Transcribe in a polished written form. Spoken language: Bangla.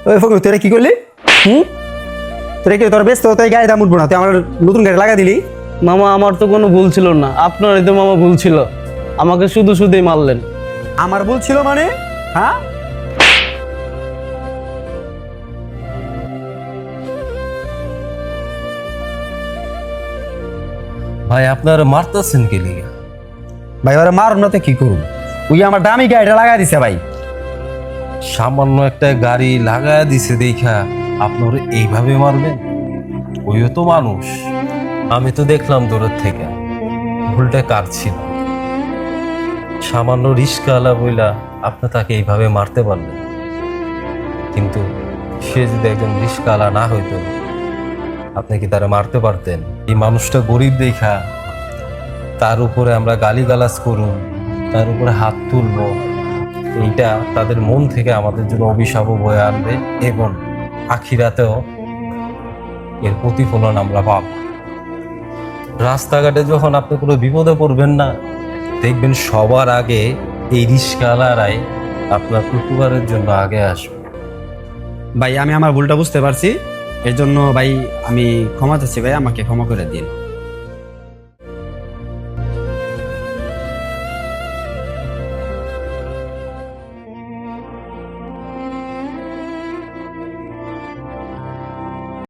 ওই ফকির তোরা কি করলি? তোরা কি তোর ব্যস্ত তাই গাড়ি দাম উঠবো না, তুই আমার নতুন গাড়ি লাগা দিলি। মামা আমার তো কোনো ভুল ছিল না, আপনারই তো মামা ভুল ছিল, আমাকে শুধু শুধুই মারলেন। আমার ভুল ছিল মানে? হ্যাঁ, ভাই আপনার মারতেছেন কে লিগা? ভাই ওরা মারুন না তো কি করুন, ওই আমার দামি গাড়িটা লাগা দিছে ভাই। সামান্য একটা গাড়ি লাগায় দিছে দেখা আপনার এইভাবে মারবেন? ওইও তো মানুষ, আমি তো দেখলাম দূরের থেকে, ভুলটা কার ছিল? সামান্য রিস্কাওয়ালা বইলা আপনি তাকে এইভাবে মারতে পারলেন, কিন্তু সে যদি একজন রিস্কাওয়ালা না হইতো আপনি কি তারা মারতে পারতেন? এই মানুষটা গরিব দেখা তার উপরে আমরা গালিগালাজ করুন, তার উপরে হাত তুলব, এইটা তাদের মন থেকে আমাদের জন্য অভিশাপ বয়ে আনবে এবং আখিরাতেও এর প্রতিফলন আমরা পাব। রাস্তাঘাটে যখন আপনি কোনো বিপদে পড়বেন না, দেখবেন সবার আগে এই রিস্কাওয়ালারাই আপনার উপকারের জন্য আগে আসবে। ভাই আমি আমার ভুলটা বুঝতে পারছি, এর জন্য ভাই আমি ক্ষমা চাচ্ছি ভাই, আমাকে ক্ষমা করে দিন।